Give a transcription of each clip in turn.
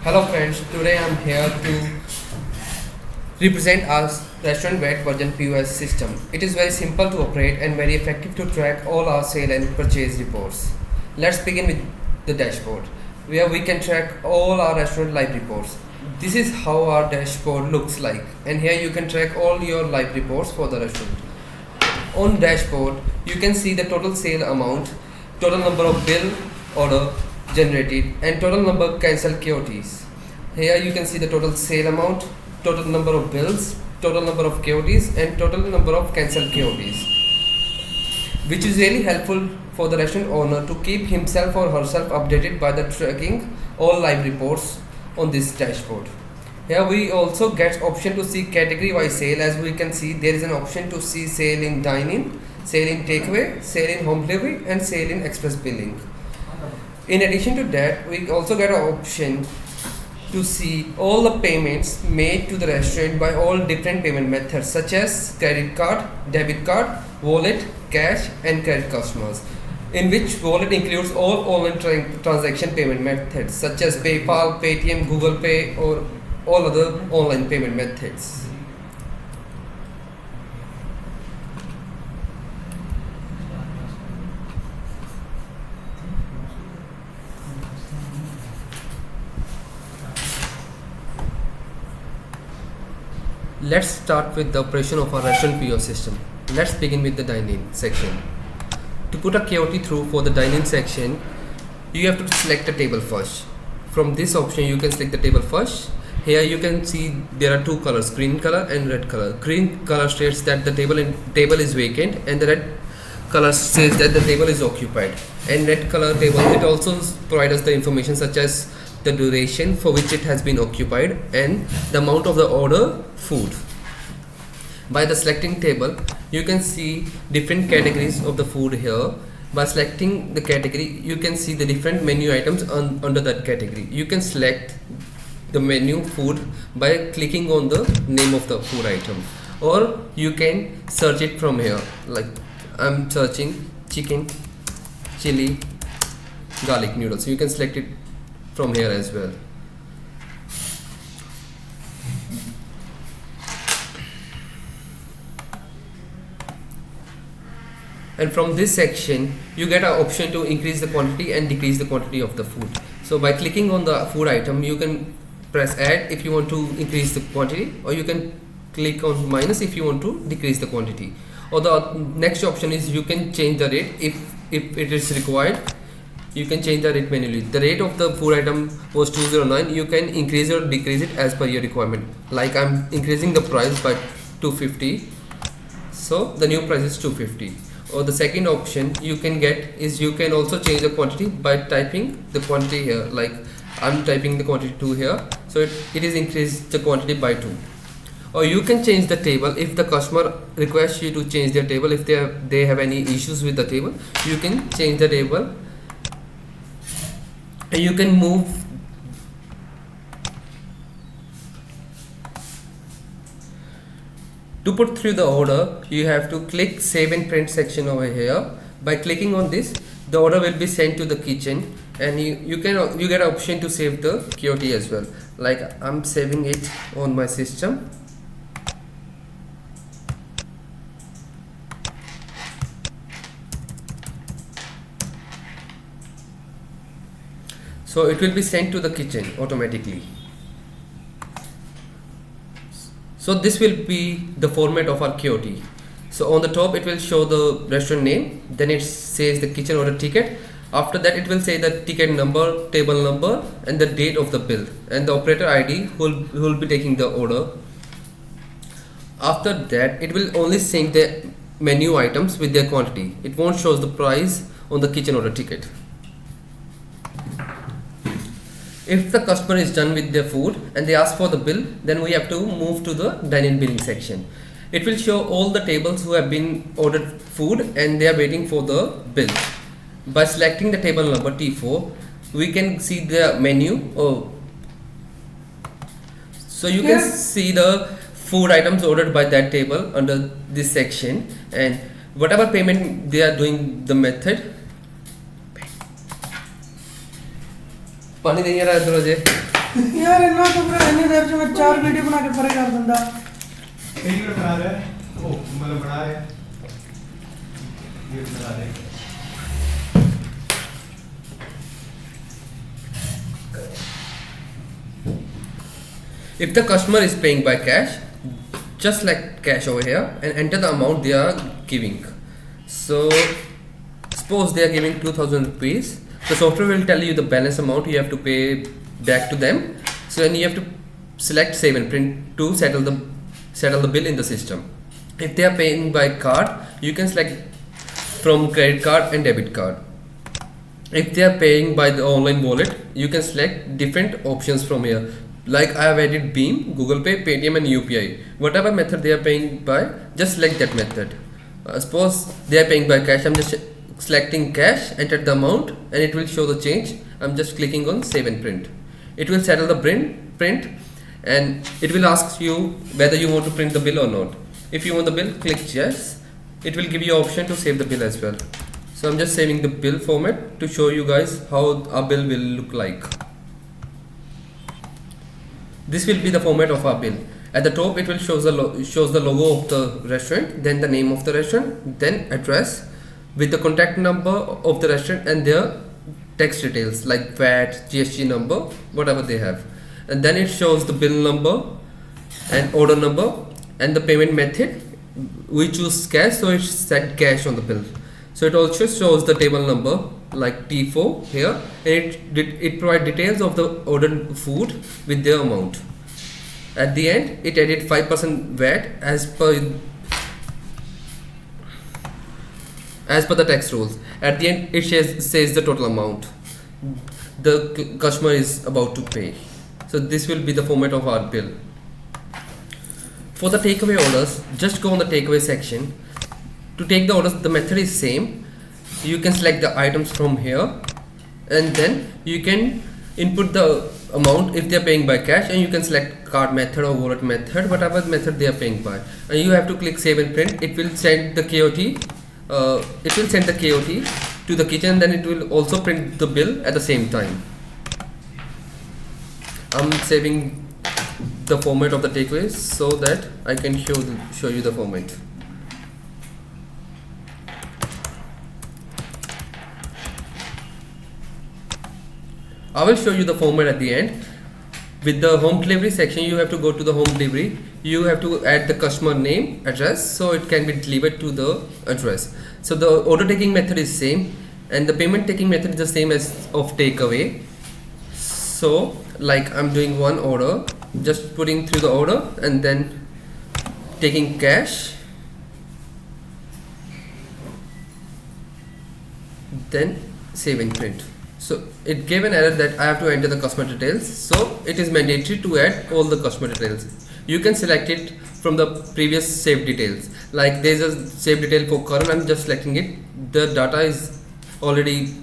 Hello friends, today I am here to represent our restaurant VAT version POS system. It is very simple to operate and very effective to track all our sale and purchase reports. Let's begin with the dashboard, where we can track all our restaurant live reports. This is how our dashboard looks like, and here you can track all your live reports for the restaurant. On dashboard, you can see the total sale amount, total number of bill order generated, and total number of cancelled KOTs. Here you can see the total sale amount, total number of bills, total number of KOTs, and total number of cancelled KOTs, which is really helpful for the restaurant owner to keep himself or herself updated by the tracking all live reports on this dashboard. Here we also get option to see category wise sale. As we can see, there is an option to see sale in dine-in, sale in takeaway, sale in home delivery, and sale in express billing. In addition to that, we also get an option to see all the payments made to the restaurant by all different payment methods such as credit card, debit card, wallet, cash, and credit customers, in which wallet includes all online transaction payment methods such as PayPal, Paytm, Google Pay, or all other online payment methods. Let's start with the operation of our restaurant POS system. Let's begin with the dine-in section. To put a KOT through for the dine-in section, you have to select a table first. From this option, you can select the table first. Here you can see there are two colors, green color and red color. Green color states that the table is vacant, and the red color says that the table is occupied. And red color table, it also provides us the information such as the duration for which it has been occupied and the amount of the order food. By the selecting table, you can see different categories of the food here. By selecting the category, you can see the different menu items under that category. You can select the menu food by clicking on the name of the food item, or you can search it from here. Like I'm searching chicken, chili, garlic noodles. You can select it from here as well. And from this section, you get an option to increase the quantity and decrease the quantity of the food. So by clicking on the food item, you can press add if you want to increase the quantity, or you can click on minus if you want to decrease the quantity. Or the next option is you can change the rate if it is required. You can change the rate manually. The rate of the food item was 209. You can increase or decrease it as per your requirement. Like I'm increasing the price by 250, so the new price is 250. Or the second option you can get is you can also change the quantity by typing the quantity here. Like I'm typing the quantity 2 here, so it is increased the quantity by 2. Or you can change the table if the customer requests you to change their table. If they have any issues with the table, you can change the table. And you can move to put through the order. You have to click save and print section over here. By clicking on this, the order will be sent to the kitchen, and you get an option to save the KOT as well. Like I'm saving it on my system. So it will be sent to the kitchen automatically. So this will be the format of our KOT. So on the top it will show the restaurant name, then it says the kitchen order ticket. After that it will say the ticket number, table number, and the date of the bill, and the operator ID who will be taking the order. After that it will only sync the menu items with their quantity. It won't show the price on the kitchen order ticket. If the customer is done with their food and they ask for the bill, then we have to move to the dine-in billing section. It will show all the tables who have been ordered food and they are waiting for the bill. By selecting the table number T4, we can see the menu. So you can see the food items ordered by that table under this section, and whatever payment they are doing the method. पानी नहीं आ रहा है यार इन्ना तो फिर इन्नी देर च मैं 4 वीडियो बना के परे कर दिंदा। यही बना रहा है, ओ मतलब बना रहे हैं, ये बना रहे हैं। If the customer is paying by cash, just select cash over here and enter the amount they are giving. So suppose they are giving 2000 rupees, the software will tell you the balance amount you have to pay back to them. So then you have to select save and print to settle the bill in the system. If they are paying by card, you can select from credit card and debit card. If they are paying by the online wallet, you can select different options from here. Like I have added Beam, Google Pay, Paytm and UPI. Whatever method they are paying by, just select that method. Suppose they are paying by cash, I'm just selecting cash, enter the amount and it will show the change. I'm just clicking on save and print. It will settle the print and it will ask you whether you want to print the bill or not. If you want the bill, click yes. It will give you option to save the bill as well. So I'm just saving the bill format to show you guys how our bill will look like. This will be the format of our bill. At the top it will shows the logo of the restaurant, then the name of the restaurant, then address with the contact number of the restaurant and their tax details like VAT, GST number, whatever they have. And then it shows the bill number and order number and the payment method. We choose cash, so it's set cash on the bill. So it also shows the table number like T4 here, and it provides details of the ordered food with their amount. At the end, it added 5% VAT as per the tax rules. At the end, it says the total amount the customer is about to pay. So this will be the format of our bill. For the takeaway orders, just go on the takeaway section. To take the orders, the method is same. You can select the items from here and then you can input the amount if they are paying by cash, and you can select card method or wallet method, whatever method they are paying by, and you have to click save and print. It will send the KOT to the kitchen, then it will also print the bill at the same time. I'm saving the format of the takeaways so that I can show you the format. I will show you the format at the end. With the home delivery section, you have to go to the home delivery. You have to add the customer name, address, so it can be delivered to the address. So the order taking method is same, and the payment taking method is the same as of takeaway. So like I'm doing one order, just putting through the order and then taking cash, then save and print. So it gave an error that I have to enter the customer details, so it is mandatory to add all the customer details. You can select it from the previous saved details. Like there's a saved detail for Karan, I'm just selecting it. The data is already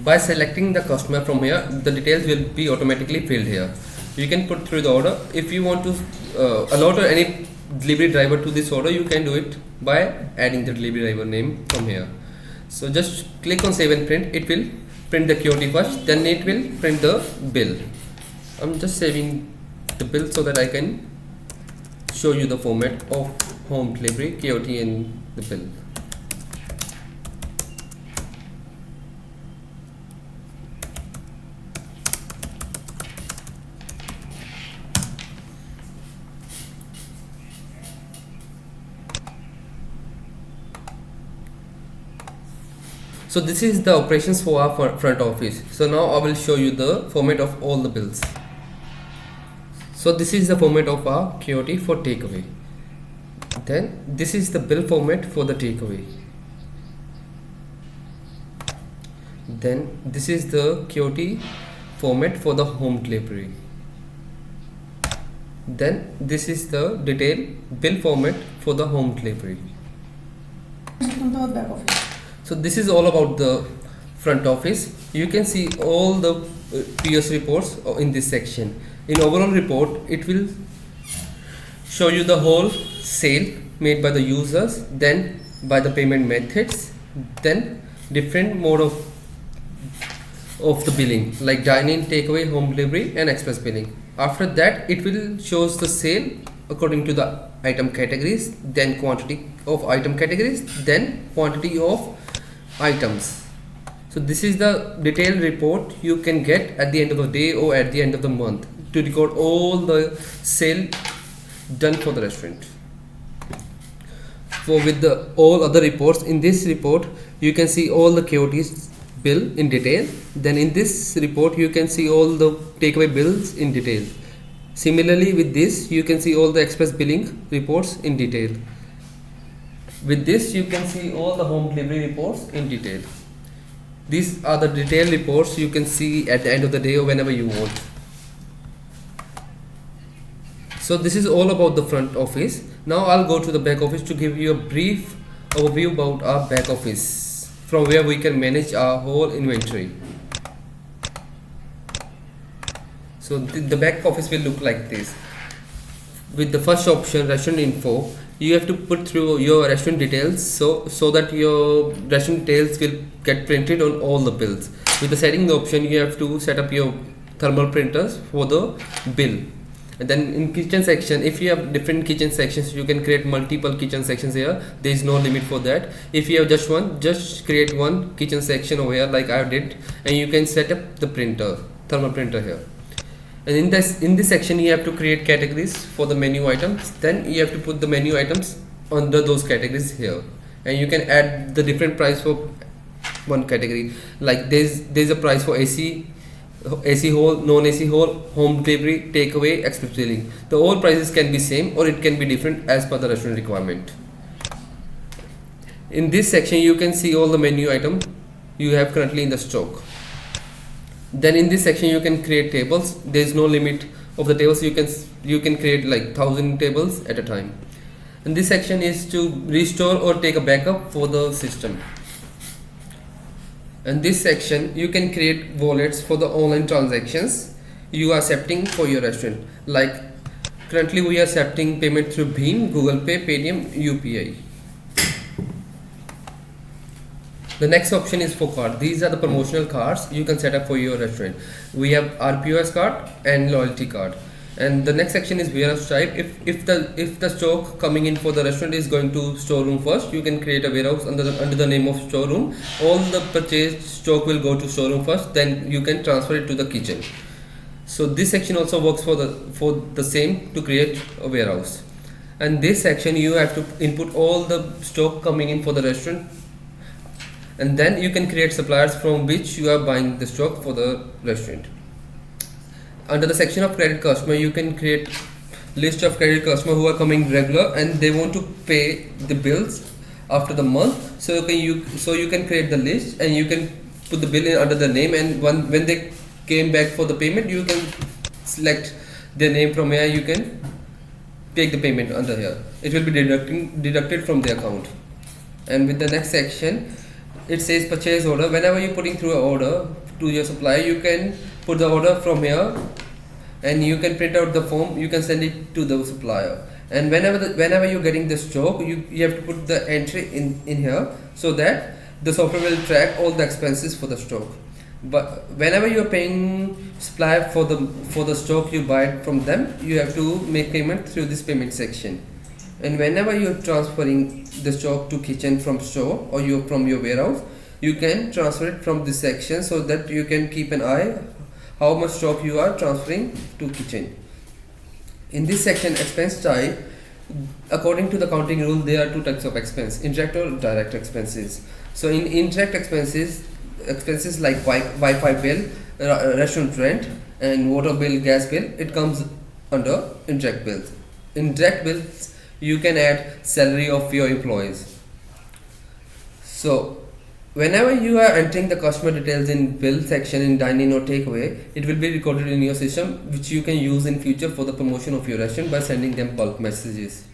by selecting the customer from here, the details will be automatically filled here. You can put through the order. If you want to allot any delivery driver to this order, you can do it by adding the delivery driver name from here. So just click on save and print. It will print the QOT first, then it will print the bill. I'm just saving the bill so that I can show you the format of home delivery, QOT and the bill. So this is the operations for our front office. So now I will show you the format of all the bills. So this is the format of our QOT for takeaway. Then this is the bill format for the takeaway. Then this is the QOT format for the home delivery. Then this is the detail bill format for the home delivery. So this is all about the front office. You can see all the POS reports in this section. In overall report, it will show you the whole sale made by the users, then by the payment methods, then different mode of the billing like dine-in, takeaway, home delivery and express billing. After that it will shows the sale according to the item categories, then quantity of item categories, then quantity of items. So this is the detailed report you can get at the end of the day or at the end of the month to record all the sale done for the restaurant. For with the all other reports, in this report you can see all the KOTs bill in detail. Then in this report you can see all the takeaway bills in detail. Similarly with this you can see all the express billing reports in detail. With this you can see all the home delivery reports in detail. These are the detailed reports you can see at the end of the day or whenever you want. So this is all about the front office. Now I'll go to the back office to give you a brief overview about our back office, from where we can manage our whole inventory. So the back office will look like this. With the first option, restaurant info, you have to put through your restaurant details so that your restaurant details will get printed on all the bills. With the setting option, you have to set up your thermal printers for the bill. And then in kitchen section, if you have different kitchen sections, you can create multiple kitchen sections here. There is no limit for that. If you have just one, just create one kitchen section over here like I did, and you can set up the printer, thermal printer here. And in this section you have to create categories for the menu items. Then you have to put the menu items under those categories here, and you can add the different price for one category. Like there's a price for AC whole, non-AC whole, home delivery, takeaway, express billing. The all prices can be same or it can be different as per the restaurant requirement. In this section you can see all the menu item you have currently in the stock. Then in this section you can create tables. There is no limit of the tables. You can create like 1,000 tables at a time. And this section is to restore or take a backup for the system. And this section you can create wallets for the online transactions you are accepting for your restaurant. Like currently we are accepting payment through Bheem, Google Pay, Paytm, UPI. The next option is for card. These are the promotional cards you can set up for your restaurant. We have RPOS card and loyalty card. And the next section is warehouse type. If the stock coming in for the restaurant is going to storeroom first, you can create a warehouse under the name of storeroom. All the purchased stock will go to storeroom first, then you can transfer it to the kitchen. So this section also works for the same to create a warehouse. And this section you have to input all the stock coming in for the restaurant, and then you can create suppliers from which you are buying the stock for the restaurant. Under the section of credit customer, you can create list of credit customer who are coming regular and they want to pay the bills after the month. So you can create the list and you can put the bill in under the name, and when they came back for the payment, you can select their name from here. You can take the payment under here. It will be deducted from the account. And with the next section, it says purchase order. Whenever you're putting through an order to your supplier, you can put the order from here and you can print out the form, you can send it to the supplier. And whenever you're getting the stock, you have to put the entry in here so that the software will track all the expenses for the stock. But whenever you're paying supplier for the stock you buy from them, you have to make payment through this payment section. And whenever you're transferring the stock to kitchen from store or from your warehouse, you can transfer it from this section so that you can keep an eye how much stock you are transferring to kitchen. In this section, expense type, according to the accounting rule, there are two types of expense: indirect or direct expenses. So in indirect expenses like Wi-Fi bill, restaurant rent, and water bill, gas bill, it comes under indirect bills. Indirect bills, you can add salary of your employees. So whenever you are entering the customer details in bill section in dine-in or takeaway, it will be recorded in your system, which you can use in future for the promotion of your restaurant by sending them bulk messages.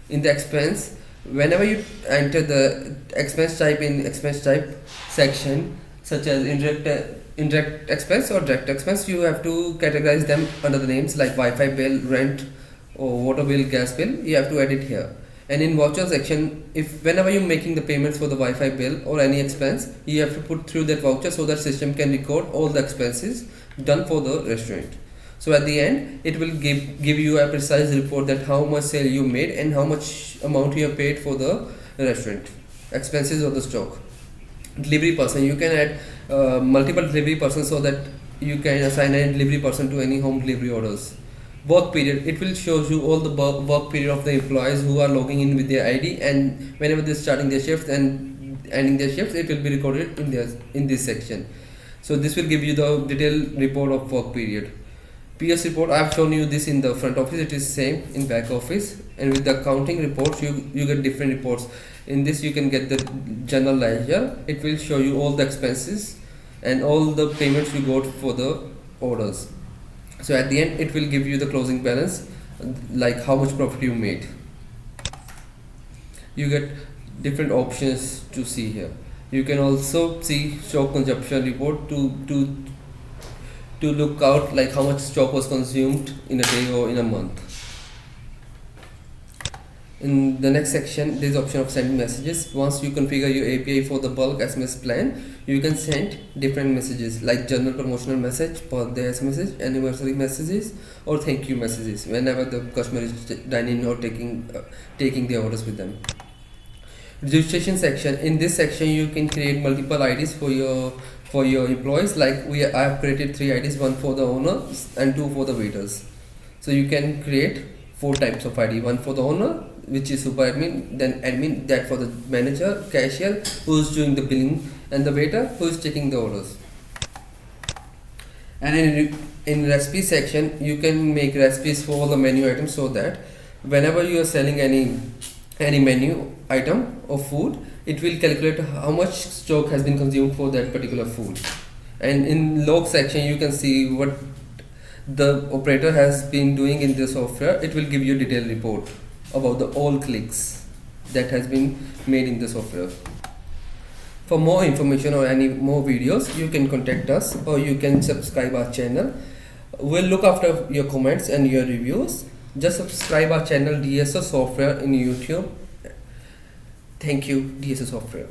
In the expense, whenever you enter the expense type in expense type section, such as indirect expense or direct expense, you have to categorize them under the names like Wi-Fi bill, rent, or water bill, gas bill. You have to edit here. And in voucher section, if whenever you're making the payments for the Wi-Fi bill or any expense, you have to put through that voucher so that system can record all the expenses done for the restaurant. So at the end, it will give you a precise report that how much sale you made and how much amount you have paid for the restaurant, expenses of the stock. Delivery person, you can add multiple delivery persons so that you can assign any delivery person to any home delivery orders. Work period, it will show you all the work period of the employees who are logging in with their ID, and whenever they're starting their shifts and ending their shifts, it will be recorded in this section. So this will give you the detailed report of work period. PS report, I have shown you this in the front office, it is same in back office, and with the accounting reports you get different reports. In this you can get the general ledger, it will show you all the expenses and all the payments you got for the orders. So at the end it will give you the closing balance, like how much profit you made. You get different options to see here. You can also see stock consumption report to look out like how much stock was consumed in a day or in a month. In the next section, there is option of sending messages. Once you configure your API for the bulk SMS plan, you can send different messages like general promotional message, birthday SMS, anniversary messages, or thank you messages whenever the customer is dining or taking the orders with them. Registration section. In this section, you can create multiple IDs for your employees. Like I have created 3 IDs, one for the owner and 2 for the waiters. So you can create 4 types of ID. One for the owner, which is super admin, then admin, that for the manager, cashier who is doing the billing, and the waiter who is taking the orders. And in recipe section, you can make recipes for all the menu items so that whenever you are selling any menu item of food, it will calculate how much stock has been consumed for that particular food. And in log section, you can see what the operator has been doing in the software. It will give you a detailed report about all clicks that has been made in the software. For more information or any more videos, you can contact us or you can subscribe our channel. We'll look after your comments and your reviews. Just subscribe our channel DSO Software in YouTube. Thank you, DSO Software.